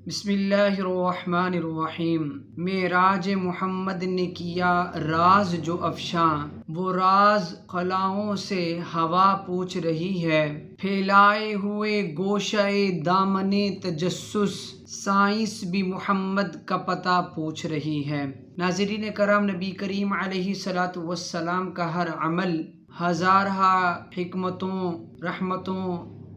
بسم اللہ الرحمن الرحیم۔ معراج محمد نے کیا راز جو افشاں، وہ راز خلاؤں سے ہوا پوچھ رہی ہے۔ پھیلائے ہوئے گوشہ دامن تجسس، سائنس بھی محمد کا پتہ پوچھ رہی ہے۔ ناظرین کرام، نبی کریم علیہ الصلوۃ والسلام کا ہر عمل ہزارہ حکمتوں، رحمتوں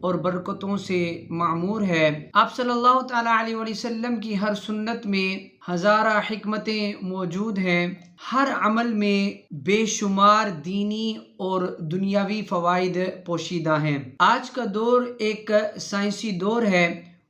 اور برکتوں سے معمور ہے۔ آپ صلی اللہ تعالیٰ علیہ وآلہ وسلم کی ہر سنت میں ہزارہ حکمتیں موجود ہیں۔ ہر عمل میں بے شمار دینی اور دنیاوی فوائد پوشیدہ ہیں۔ آج کا دور ایک سائنسی دور ہے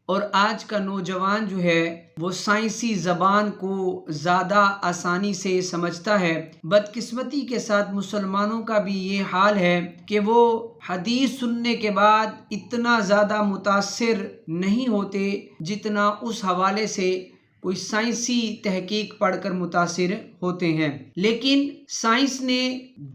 اور آج کا نوجوان جو ہے وہ سائنسی زبان کو زیادہ آسانی سے سمجھتا ہے۔ بدقسمتی کے ساتھ مسلمانوں کا بھی یہ حال ہے کہ وہ حدیث سننے کے بعد اتنا زیادہ متاثر نہیں ہوتے جتنا اس حوالے سے کوئی سائنسی تحقیق پڑھ کر متاثر ہوتے ہیں۔ لیکن سائنس نے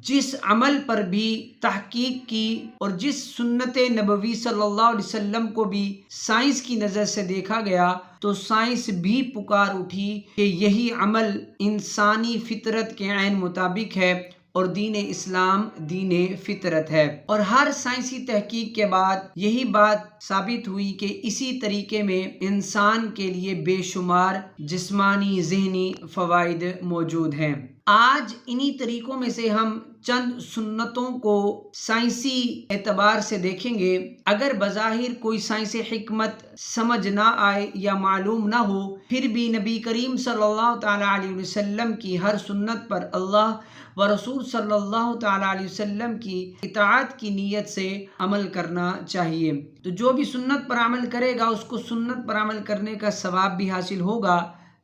جس عمل پر بھی تحقیق کی اور جس سنت نبوی صلی اللہ علیہ وسلم کو بھی سائنس کی نظر سے دیکھا گیا، تو سائنس بھی پکار اٹھی کہ یہی عمل انسانی فطرت کے عین مطابق ہے اور دین اسلام دین فطرت ہے۔ اور ہر سائنسی تحقیق کے بعد یہی بات ثابت ہوئی کہ اسی طریقے میں انسان کے لیے بے شمار جسمانی ذہنی فوائد موجود ہیں۔ آج انہی طریقوں میں سے ہم چند سنتوں کو سائنسی اعتبار سے دیکھیں گے۔ اگر بظاہر کوئی سائنسی حکمت سمجھ نہ آئے یا معلوم نہ ہو، پھر بھی نبی کریم صلی اللہ تعالیٰ علیہ وسلم کی ہر سنت پر اللہ و رسول صلی اللہ تعالیٰ علیہ وسلم کی اطاعت کی نیت سے عمل کرنا چاہیے۔ تو جو بھی سنت پر عمل کرے گا اس کو سنت پر عمل کرنے کا ثواب بھی حاصل ہوگا،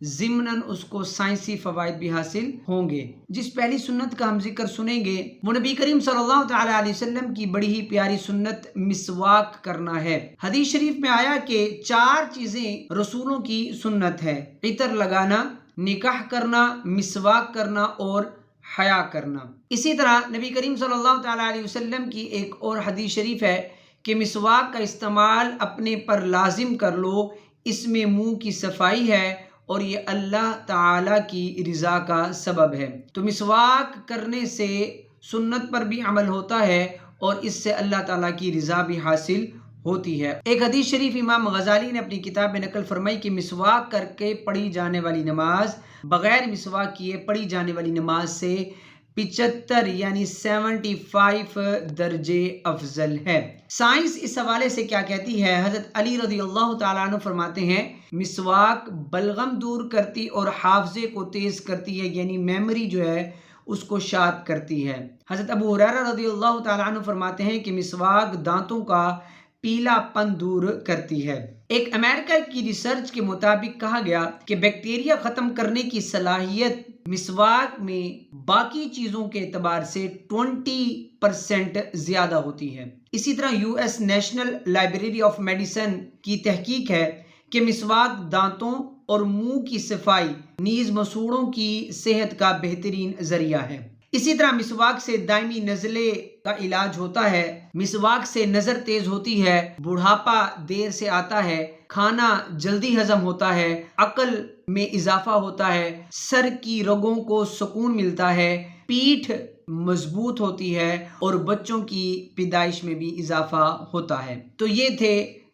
ضمناً اس کو سائنسی فوائد بھی حاصل ہوں گے۔ جس پہلی سنت کا ہم ذکر سنیں گے وہ نبی کریم صلی اللہ تعالیٰ علیہ وسلم کی بڑی ہی پیاری سنت مسواک کرنا ہے۔ حدیث شریف میں آیا کہ 4 چیزیں رسولوں کی سنت ہے: عطر لگانا، نکاح کرنا، مسواک کرنا اور حیا کرنا۔ اسی طرح نبی کریم صلی اللہ تعالیٰ علیہ وسلم کی ایک اور حدیث شریف ہے کہ مسواک کا استعمال اپنے پر لازم کر لو، اس میں منہ کی صفائی ہے اور یہ اللہ تعالیٰ کی رضا کا سبب ہے۔ تو مسواک کرنے سے سنت پر بھی عمل ہوتا ہے اور اس سے اللہ تعالیٰ کی رضا بھی حاصل ہوتی ہے۔ ایک حدیث شریف امام غزالی نے اپنی کتاب میں نقل فرمائی کہ مسواک کر کے پڑھی جانے والی نماز بغیر مسواک کیے پڑھی جانے والی نماز سے 75 یعنی 75 درجے افضل ہے۔ سائنس اس حوالے سے کیا کہتی ہے؟ حضرت علی رضی اللہ تعالیٰ عنہ فرماتے ہیں مسواک بلغم دور کرتی اور حافظے کو تیز کرتی ہے، یعنی میموری جو ہے اس کو شارپ کرتی ہے۔ حضرت ابو ہریرہ رضی اللہ تعالیٰ عنہ فرماتے ہیں کہ مسواک دانتوں کا پیلا پن دور کرتی ہے۔ ایک امریکہ کی ریسرچ کے مطابق کہا گیا کہ بیکٹیریا ختم کرنے کی صلاحیت مسواک میں باقی چیزوں کے اعتبار سے 20% زیادہ ہوتی ہے۔ اسی طرح US national library of medicine کی تحقیق ہے کہ مسواک دانتوں اور منہ کی صفائی نیز مسوڑوں کی صحت کا بہترین ذریعہ ہے۔ اسی طرح مسواک سے دائمی نزلے کا علاج ہوتا ہے، مسواک سے نظر تیز ہوتی ہے، بڑھاپا دیر سے آتا ہے، کھانا جلدی ہضم ہوتا ہے، عقل میں اضافہ ہوتا ہے، سر کی رگوں کو سکون ملتا ہے، پیٹھ مضبوط ہوتی ہے اور بچوں کی پیدائش میں بھی اضافہ ہوتا ہے۔ تو یہ تھے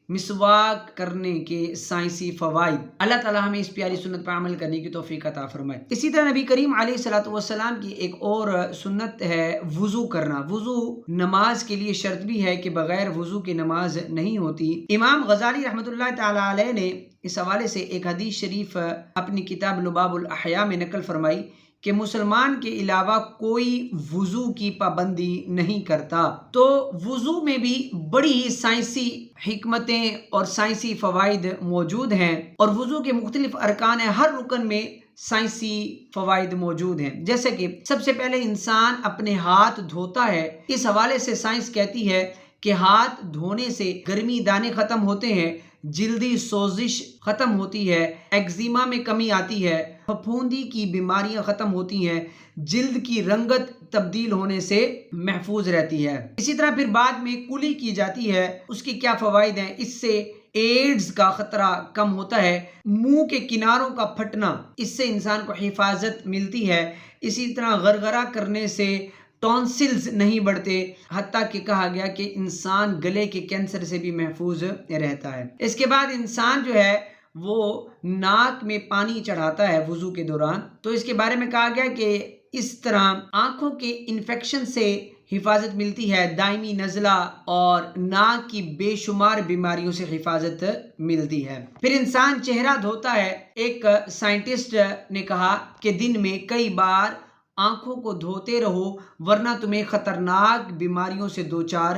مسواک کرنے کے سائنسی فوائد۔ اللہ تعالیٰ ہمیں اس پیاری سنت پر عمل کرنے کی توفیق عطا فرمائے۔ اسی طرح نبی کریم علیہ الصلوۃ والسلام کی ایک اور سنت ہے وضو کرنا۔ وضو نماز کے لیے شرط بھی ہے کہ بغیر وضو کی نماز نہیں ہوتی۔ امام غزالی رحمۃ اللہ تعالیٰ علیہ نے اس حوالے سے ایک حدیث شریف اپنی کتاب لباب الاحیاء میں نقل فرمائی کہ مسلمان کے علاوہ کوئی وضو کی پابندی نہیں کرتا۔ تو وضو میں بھی بڑی ہی سائنسی حکمتیں اور سائنسی فوائد موجود ہیں، اور وضو کے مختلف ارکان ہیں، ہر رکن میں سائنسی فوائد موجود ہیں۔ جیسے کہ سب سے پہلے انسان اپنے ہاتھ دھوتا ہے، اس حوالے سے سائنس کہتی ہے کہ ہاتھ دھونے سے گرمی دانے ختم ہوتے ہیں، جلدی سوزش ختم ہوتی ہے، ایگزیما میں کمی آتی ہے، پھپھوندی کی بیماریاں ختم ہوتی ہیں، جلد کی رنگت تبدیل ہونے سے محفوظ رہتی ہے۔ اسی طرح پھر بعد میں کلی کی جاتی ہے، اس کی کیا فوائد ہیں؟ اس سے ایڈز کا خطرہ کم ہوتا ہے، منہ کے کناروں کا پھٹنا اس سے انسان کو حفاظت ملتی ہے، اسی طرح غرغرہ کرنے سے ٹونسلز نہیں بڑھتے، حتیٰ کہ کہا گیا کہ انسان گلے کے کینسر سے بھی محفوظ رہتا ہے۔ اس کے بعد انسان جو ہے وہ ناک میں پانی چڑھاتا ہے وضو کے دوران، تو اس کے بارے میں کہا گیا کہ اس طرح آنکھوں کے انفیکشن سے حفاظت ملتی ہے، دائمی نزلہ اور ناک کی بے شمار بیماریوں سے حفاظت ملتی ہے۔ پھر انسان چہرہ دھوتا ہے۔ ایک سائنٹسٹ نے کہا کہ دن میں کئی بار آنکھوں کو دھوتے رہو ورنہ تمہیں خطرناک بیماریوں سے دوچار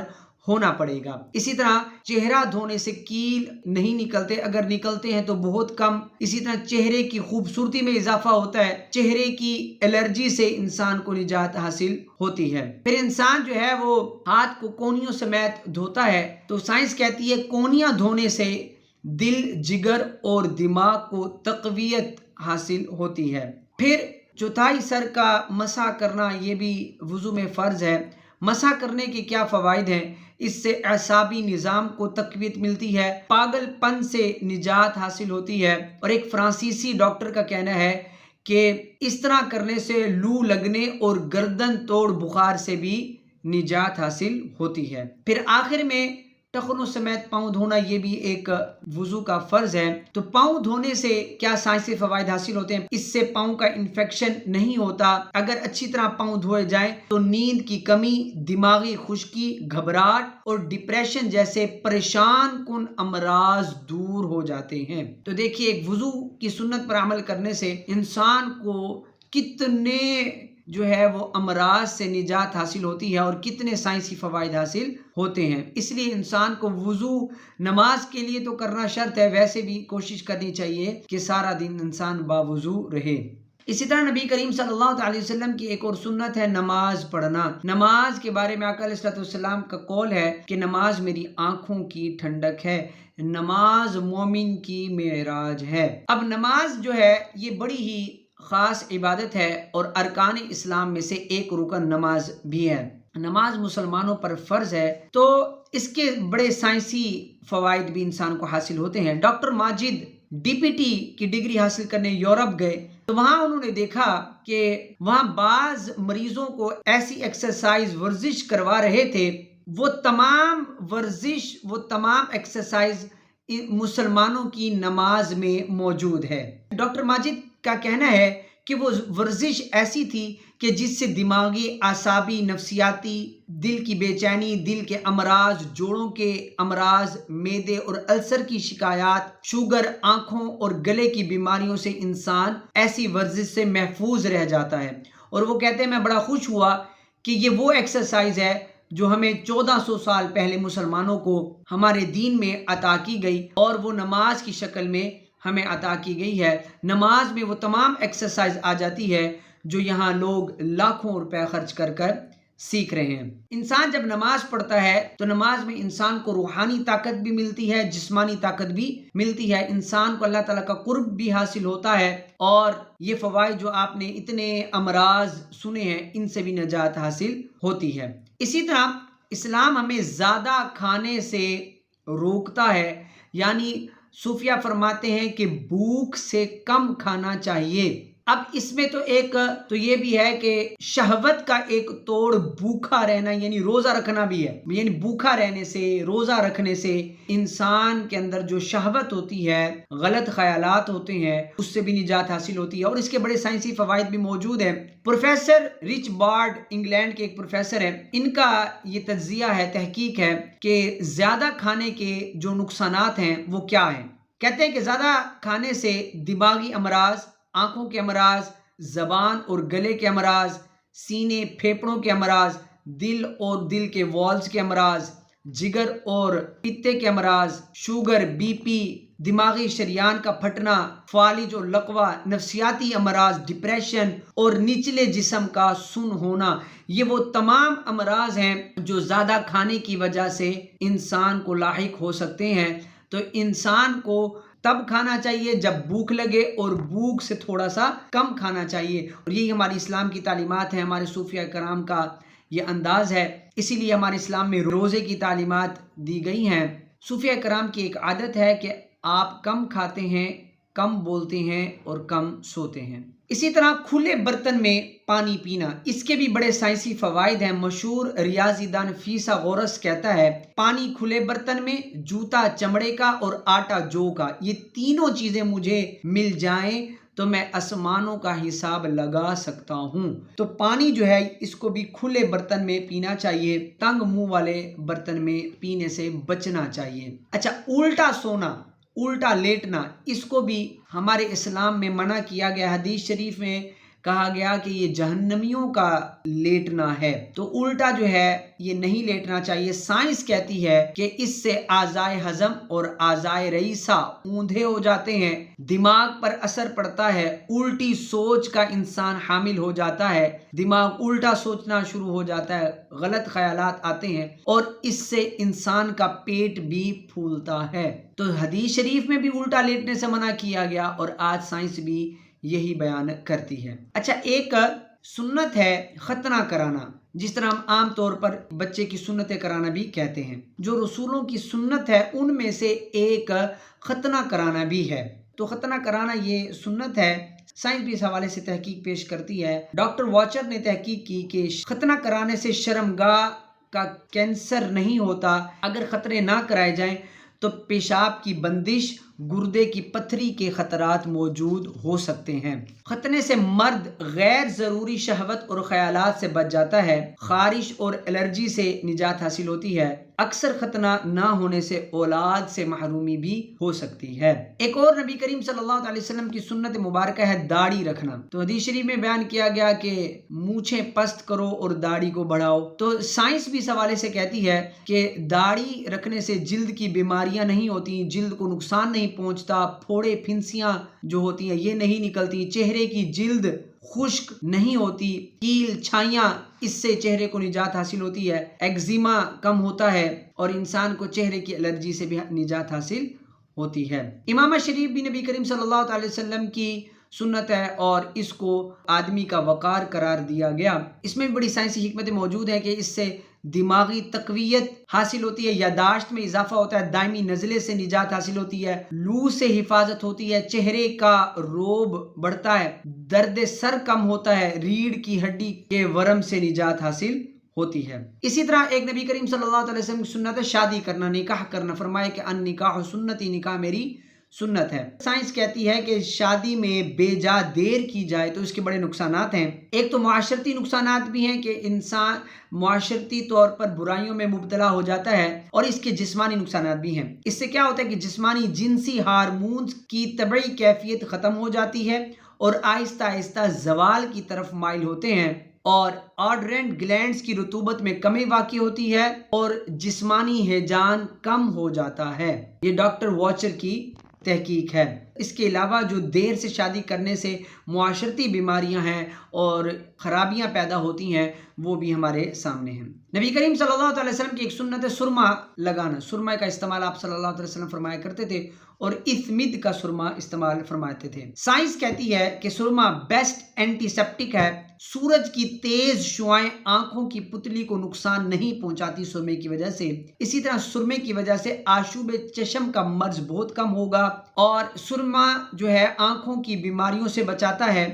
ہونا پڑے گا۔ اسی طرح چہرہ دھونے سے کیل نہیں نکلتے، اگر نکلتے ہیں تو بہت کم۔ اسی طرح چہرے کی خوبصورتی میں اضافہ ہوتا ہے، چہرے کی الرجی سے انسان کو نجات حاصل ہوتی ہے۔ پھر انسان جو ہے وہ ہاتھ کو کونیوں سمیت دھوتا ہے، تو سائنس کہتی ہے کونیاں دھونے سے دل، جگر اور دماغ کو تقویت حاصل ہوتی ہے۔ پھر چوتھائی سر کا مسح کرنا یہ بھی وضو میں فرض ہے۔ مسح کرنے کے کیا فوائد ہیں؟ اس سے اعصابی نظام کو تقویت ملتی ہے، پاگل پن سے نجات حاصل ہوتی ہے، اور ایک فرانسیسی ڈاکٹر کا کہنا ہے کہ اس طرح کرنے سے لو لگنے اور گردن توڑ بخار سے بھی نجات حاصل ہوتی ہے۔ پھر آخر میں ٹخنوں سمیت پاؤں دھونا یہ بھی ایک وضو کا فرض ہے۔ تو پاؤں دھونے سے کیا سائنسی فوائد حاصل ہوتے ہیں؟ اس سے پاؤں کا انفیکشن نہیں ہوتا، اگر اچھی طرح پاؤں دھوئے جائیں تو نیند کی کمی، دماغی خشکی، گھبراہٹ اور ڈپریشن جیسے پریشان کن امراض دور ہو جاتے ہیں۔ تو دیکھیے ایک وضو کی سنت پر عمل کرنے سے انسان کو کتنے جو ہے وہ امراض سے نجات حاصل ہوتی ہے اور کتنے سائنسی فوائد حاصل ہوتے ہیں۔ اس لیے انسان کو وضو نماز کے لیے تو کرنا شرط ہے، ویسے بھی کوشش کرنی چاہیے کہ سارا دن انسان باوضو رہے۔ اسی طرح نبی کریم صلی اللہ علیہ وسلم کی ایک اور سنت ہے نماز پڑھنا۔ نماز کے بارے میں آقا علیہ الصلوۃ والسلام کا قول ہے کہ نماز میری آنکھوں کی ٹھنڈک ہے، نماز مومن کی معراج ہے۔ اب نماز جو ہے یہ بڑی ہی خاص عبادت ہے اور ارکان اسلام میں سے ایک رکن نماز بھی ہے۔ نماز مسلمانوں پر فرض ہے، تو اس کے بڑے سائنسی فوائد بھی انسان کو حاصل ہوتے ہیں۔ Doctor Majid D P T کی ڈگری حاصل کرنے یورپ گئے تو وہاں انہوں نے دیکھا کہ وہاں بعض مریضوں کو ایسی ایکسرسائز ورزش کروا رہے تھے، وہ تمام ایکسرسائز مسلمانوں کی نماز میں موجود ہے۔ ڈاکٹر ماجد کا کہنا ہے کہ وہ ورزش ایسی تھی کہ جس سے دماغی، اعصابی، نفسیاتی، دل کی بے چینی، دل کے امراض، جوڑوں کے امراض، معدے اور السر کی شکایات، شوگر، آنکھوں اور گلے کی بیماریوں سے انسان ایسی ورزش سے محفوظ رہ جاتا ہے۔ اور وہ کہتے ہیں میں بڑا خوش ہوا کہ یہ وہ ایکسرسائز ہے جو ہمیں 1400 سال پہلے مسلمانوں کو ہمارے دین میں عطا کی گئی اور وہ نماز کی شکل میں ہمیں عطا کی گئی ہے۔ نماز میں وہ تمام ایکسرسائز آ جاتی ہے جو یہاں لوگ لاکھوں روپے خرچ کر سیکھ رہے ہیں۔ انسان جب نماز پڑھتا ہے تو نماز میں انسان کو روحانی طاقت بھی ملتی ہے، جسمانی طاقت بھی ملتی ہے، انسان کو اللہ تعالیٰ کا قرب بھی حاصل ہوتا ہے، اور یہ فوائد جو آپ نے اتنے امراض سنے ہیں ان سے بھی نجات حاصل ہوتی ہے۔ اسی طرح اسلام ہمیں زیادہ کھانے سے روکتا ہے، یعنی صوفیہ فرماتے ہیں کہ بھوک سے کم کھانا چاہیے۔ اب اس میں تو یہ بھی ہے کہ شہوت کا ایک توڑ بھوکا رہنا یعنی روزہ رکھنا بھی ہے، یعنی بھوکا رہنے سے، روزہ رکھنے سے انسان کے اندر جو شہوت ہوتی ہے، غلط خیالات ہوتے ہیں، اس سے بھی نجات حاصل ہوتی ہے، اور اس کے بڑے سائنسی فوائد بھی موجود ہیں۔ پروفیسر رچ بارڈ انگلینڈ کے ایک پروفیسر ہیں، ان کا یہ تجزیہ ہے، تحقیق ہے کہ زیادہ کھانے کے جو نقصانات ہیں وہ کیا ہیں۔ کہتے ہیں کہ زیادہ کھانے سے دماغی امراض، آنکھوں کے امراض، زبان اور گلے کے امراض، سینے پھیپھڑوں کے امراض، دل اور دل کے والز کے امراض، جگر اور پتے کے امراض، شوگر، بی پی، دماغی شریان کا پھٹنا، فالج اور لقوہ، نفسیاتی امراض، ڈپریشن اور نچلے جسم کا سن ہونا، یہ وہ تمام امراض ہیں جو زیادہ کھانے کی وجہ سے انسان کو لاحق ہو سکتے ہیں۔ تو انسان کو تب کھانا چاہیے جب بھوک لگے اور بھوک سے تھوڑا سا کم کھانا چاہیے، اور یہی ہماری اسلام کی تعلیمات ہیں، ہمارے صوفیہ کرام کا یہ انداز ہے۔ اسی لیے ہمارے اسلام میں روزے کی تعلیمات دی گئی ہیں۔ صوفیہ کرام کی ایک عادت ہے کہ آپ کم کھاتے ہیں، کم بولتے ہیں اور کم سوتے ہیں۔ اسی طرح کھلے برتن میں پانی پینا، اس کے بھی بڑے سائنسی فوائد ہیں۔ مشہور ریاضی دان فیثاغورس کہتا ہے پانی کھلے برتن میں، جوتا چمڑے کا اور آٹا جو کا، یہ تینوں چیزیں مجھے مل جائیں تو میں آسمانوں کا حساب لگا سکتا ہوں۔ تو پانی جو ہے اس کو بھی کھلے برتن میں پینا چاہیے، تنگ منہ والے برتن میں پینے سے بچنا چاہیے۔ اچھا، الٹا سونا، الٹا لیٹنا، اس کو بھی ہمارے اسلام میں منع کیا گیا۔ حدیث شریف میں کہا گیا کہ یہ جہنمیوں کا لیٹنا ہے، تو الٹا جو ہے یہ نہیں لیٹنا چاہیے۔ سائنس کہتی ہے کہ اس سے اعضائے ہضم اور اعضائے رئیسہ اوندھے ہو جاتے ہیں، دماغ پر اثر پڑتا ہے، الٹی سوچ کا انسان حامل ہو جاتا ہے، دماغ الٹا سوچنا شروع ہو جاتا ہے، غلط خیالات آتے ہیں اور اس سے انسان کا پیٹ بھی پھولتا ہے۔ تو حدیث شریف میں بھی الٹا لیٹنے سے منع کیا گیا اور آج سائنس بھی یہی بیان کرتی ہے۔ اچھا، ایک سنت ہے ختنہ کرانا، جس طرح ہم عام طور پر بچے کی سنتیں کرانا بھی کہتے ہیں۔ جو رسولوں کی سنت ہے ان میں سے ایک ختنہ کرانا بھی ہے۔ تو ختنہ کرانا یہ سنت ہے۔ سائنس بھی اس حوالے سے تحقیق پیش کرتی ہے۔ ڈاکٹر واچر نے تحقیق کی کہ ختنہ کرانے سے شرمگاہ کا کینسر نہیں ہوتا۔ اگر ختنے نہ کرائے جائیں تو پیشاب کی بندش، گردے کی پتھری کے خطرات موجود ہو سکتے ہیں۔ ختنے سے مرد غیر ضروری شہوت اور خیالات سے بچ جاتا ہے، خارش اور الرجی سے نجات حاصل ہوتی ہے۔ اکثر ختنہ نہ ہونے سے اولاد سے محرومی بھی ہو سکتی ہے۔ ایک اور نبی کریم صلی اللہ علیہ وسلم کی سنت مبارکہ ہے داڑھی رکھنا۔ تو حدیث شریف میں بیان کیا گیا کہ مونچھیں پست کرو اور داڑھی کو بڑھاؤ۔ تو سائنس بھی اس حوالے سے کہتی ہے کہ داڑھی رکھنے سے جلد کی بیماریاں نہیں ہوتی، جلد کو نقصان نہیں پہنچتا، پھوڑے پھنسیاں جو ہوتی ہیں یہ نہیں نکلتی، چہرے کی جلد خشک نہیں ہوتی، کیل چھائیاں اس سے چہرے کو نجات حاصل ہوتی ہے، ایگزیما کم ہوتا ہے اور انسان کو چہرے کی الرجی سے بھی نجات حاصل ہوتی ہے۔ امامہ شریف بھی نبی کریم صلی اللہ علیہ وسلم کی سنت ہے اور اس کو آدمی کا وقار قرار دیا گیا۔ اس میں بھی بڑی سائنسی حکمتیں موجود ہیں کہ اس سے دماغی تقویت حاصل ہوتی ہے، یاداشت میں اضافہ ہوتا ہے، دائمی نزلے سے نجات حاصل ہوتی ہے، لو سے حفاظت ہوتی ہے، چہرے کا روب بڑھتا ہے، درد سر کم ہوتا ہے، ریڑھ کی ہڈی کے ورم سے نجات حاصل ہوتی ہے۔ اسی طرح ایک نبی کریم صلی اللہ علیہ وسلم کی سنت ہے شادی کرنا، نکاح کرنا۔ فرمایا کہ ان نکاح سنتی، نکاح میری سنت ہے۔ سائنس کہتی ہے کہ شادی میں بے جا دیر کی جائے تو اس کے بڑے نقصانات ہیں۔ ایک تو معاشرتی نقصانات بھی ہیں کہ انسان معاشرتی طور پر برائیوں میں مبتلا ہو جاتا ہے، اور اس کے جسمانی نقصانات بھی ہیں۔ اس سے کیا ہوتا ہے کہ جسمانی جنسی ہارمونز کی طبعی کیفیت ختم ہو جاتی ہے اور آہستہ آہستہ زوال کی طرف مائل ہوتے ہیں، اور آڈرینٹ گلینڈز کی رطوبت میں کمی واقع ہوتی ہے اور جسمانی ہیجان کم ہو جاتا ہے۔ یہ ڈاکٹر واچر کی تحقیق ہے۔ اس کے علاوہ جو دیر سے شادی کرنے سے معاشرتی بیماریاں ہیں اور خرابیاں پیدا ہوتی ہیں وہ بھی ہمارے سامنے ہیں۔ نبی کریم صلی اللہ علیہ وسلم کی ایک سنت ہے سرما لگانا۔ سرما کا استعمال آپ صلی اللہ علیہ وسلم فرمایا کرتے تھے اور اثمد کا سرما استعمال فرماتے تھے۔ سائنس کہتی ہے کہ سرما بیسٹ اینٹی سیپٹک ہے۔ سورج کی تیز شعاعیں آنکھوں کی پتلی کو نقصان نہیں پہنچاتی سرمے کی وجہ سے۔ اسی طرح سرمے کی وجہ سے آشوب چشم کا مرض بہت کم ہوگا، اور سرما جو ہے آنکھوں کی بیماریوں سے بچاتا ہے۔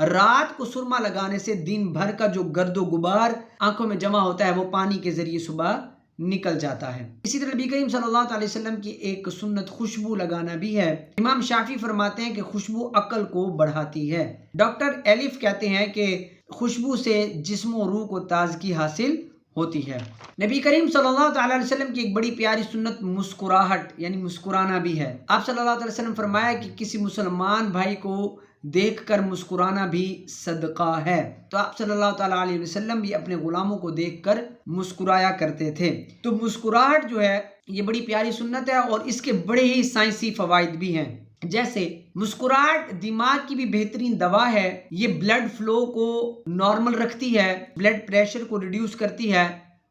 رات کو سرما لگانے سے دن بھر کا جو گرد و غبار آنکھوں میں جمع ہوتا ہے وہ پانی کے ذریعے صبح نکل جاتا ہے۔ اسی طرح نبی کریم صلی اللہ علیہ وسلم کی ایک سنت خوشبو لگانا بھی ہے۔ امام شافعی فرماتے ہیں کہ خوشبو عقل کو بڑھاتی ہے۔ ڈاکٹر ایلف کہتے ہیں کہ خوشبو سے جسم و روح کو تازگی حاصل ہوتی ہے۔ نبی کریم صلی اللہ علیہ وسلم کی ایک بڑی پیاری سنت مسکراہٹ یعنی مسکرانا بھی ہے۔ آپ صلی اللہ علیہ وسلم فرمایا کہ کسی مسلمان بھائی کو دیکھ کر مسکرانا بھی صدقہ ہے۔ تو آپ صلی اللہ تعالیٰ علیہ وسلم بھی اپنے غلاموں کو دیکھ کر مسکرایا کرتے تھے۔ تو مسکراہٹ جو ہے یہ بڑی پیاری سنت ہے اور اس کے بڑے ہی سائنسی فوائد بھی ہیں۔ جیسے مسکراہٹ دماغ کی بھی بہترین دوا ہے، یہ بلڈ فلو کو نارمل رکھتی ہے، بلڈ پریشر کو ریڈیوس کرتی ہے،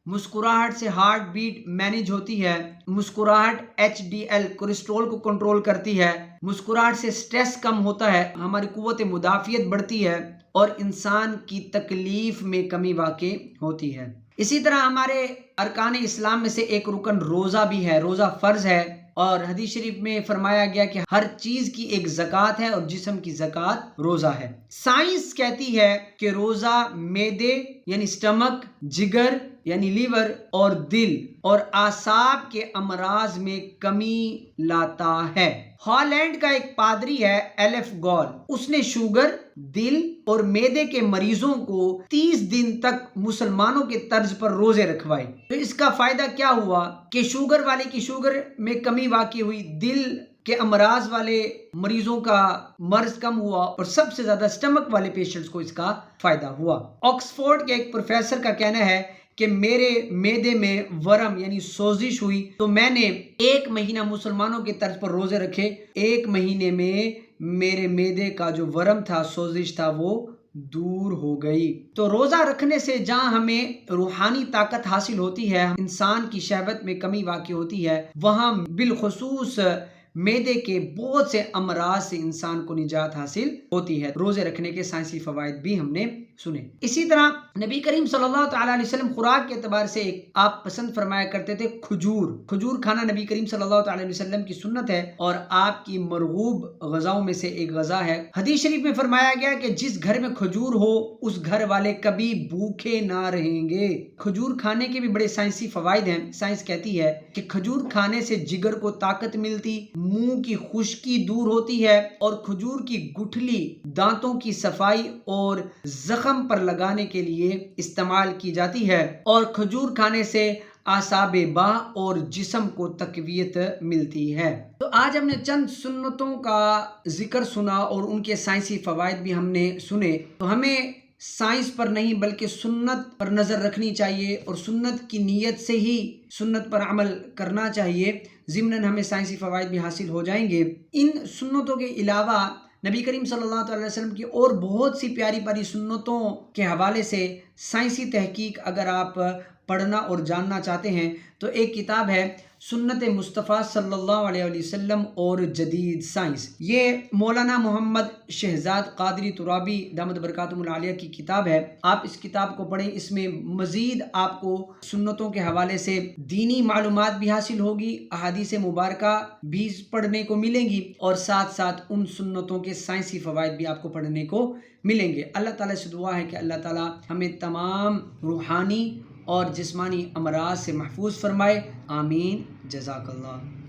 مسکراہٹ سے ہارٹ بیٹ مینیج ہوتی ہے، مسکراہٹ HDL کولیسٹرول کو کنٹرول کرتی ہے، مسکراہٹ سے سٹریس کم ہوتا ہے، ہماری قوت مدافعت بڑھتی ہے اور انسان کی تکلیف میں کمی واقع ہوتی ہے۔ اسی طرح ہمارے ارکان اسلام میں سے ایک رکن روزہ بھی ہے، روزہ فرض ہے، اور حدیث شریف میں فرمایا گیا کہ ہر چیز کی ایک زکوٰۃ ہے اور جسم کی زکوٰۃ روزہ ہے۔ سائنس کہتی ہے کہ روزہ معدے یعنی سٹمک، جگر یعنی لیور اور دل اور اعصاب کے امراض میں کمی لاتا ہے۔ ہالینڈ کا ایک پادری ہے ایلف گول، اس نے شوگر، دل اور معدے کے مریضوں کو 30 دن تک مسلمانوں کے طرز پر روزے رکھوائے۔ تو اس کا فائدہ کیا ہوا کہ شوگر والے کی شوگر میں کمی واقع ہوئی، دل کے امراض والے مریضوں کا مرض کم ہوا، اور سب سے زیادہ سٹمک والے پیشنٹس کو اس کا فائدہ ہوا۔ آکسفورڈ کے ایک پروفیسر کا کہنا ہے کہ میرے معدے میں ورم یعنی سوزش ہوئی تو میں نے 1 مہینہ مسلمانوں کے طرز پر روزے رکھے، 1 مہینے میں میرے معدے کا جو ورم تھا، سوزش تھا، وہ دور ہو گئی۔ تو روزہ رکھنے سے جہاں ہمیں روحانی طاقت حاصل ہوتی ہے، انسان کی شہوت میں کمی واقع ہوتی ہے، وہاں بالخصوص معدے کے بہت سے امراض سے انسان کو نجات حاصل ہوتی ہے۔ روزے رکھنے کے سائنسی فوائد بھی ہم نے سنے۔ اسی طرح نبی کریم صلی اللہ تعالیٰ علیہ وسلم خوراک کے اعتبار سے آپ پسند فرمایا کرتے تھے کھجور کھانا نبی کریم صلی اللہ تعالیٰ علیہ وسلم کی سنت ہے اور آپ کی مرغوب غذاؤں میں سے ایک غذا ہے۔ حدیث شریف میں فرمایا گیا کہ جس گھر میں کھجور ہو اس گھر والے کبھی بھوکے نہ رہیں گے۔ کھجور کھانے کے بھی بڑے سائنسی فوائد ہیں۔ سائنس کہتی ہے کہ کھجور کھانے سے جگر کو طاقت ملتی، منہ کی خشکی دور ہوتی ہے، اور کھجور کی گٹھلی دانتوں کی صفائی اور زخم پر لگانے کے لیے استعمال کی جاتی ہے، اور کھجور کھانے سے اعصاب باہ اور جسم کو تقویت ملتی ہے۔ تو آج ہم نے چند سنتوں کا ذکر سنا اور ان کے سائنسی فوائد بھی ہم نے سنے۔ تو ہمیں سائنس پر نہیں بلکہ سنت پر نظر رکھنی چاہیے اور سنت کی نیت سے ہی سنت پر عمل کرنا چاہیے، ضمناً ہمیں سائنسی فوائد بھی حاصل ہو جائیں گے۔ ان سنتوں کے علاوہ نبی کریم صلی اللہ علیہ وسلم کی اور بہت سی پیاری پیاری سنتوں کے حوالے سے سائنسی تحقیق اگر آپ پڑھنا اور جاننا چاہتے ہیں تو ایک کتاب ہے سنت مصطفیٰ صلی اللہ علیہ وسلم اور جدید سائنس۔ یہ مولانا محمد شہزاد قادری ترابی دامت برکاتہم العالیہ کی کتاب ہے۔ آپ اس کتاب کو پڑھیں، اس میں مزید آپ کو سنتوں کے حوالے سے دینی معلومات بھی حاصل ہوگی، احادیث مبارکہ بھی پڑھنے کو ملیں گی، اور ساتھ ساتھ ان سنتوں کے سائنسی فوائد بھی آپ کو پڑھنے کو ملیں گے۔ اللہ تعالیٰ سے دعا ہے کہ اللہ تعالیٰ ہمیں تمام روحانی اور جسمانی امراض سے محفوظ فرمائے، آمین، جزاک اللہ۔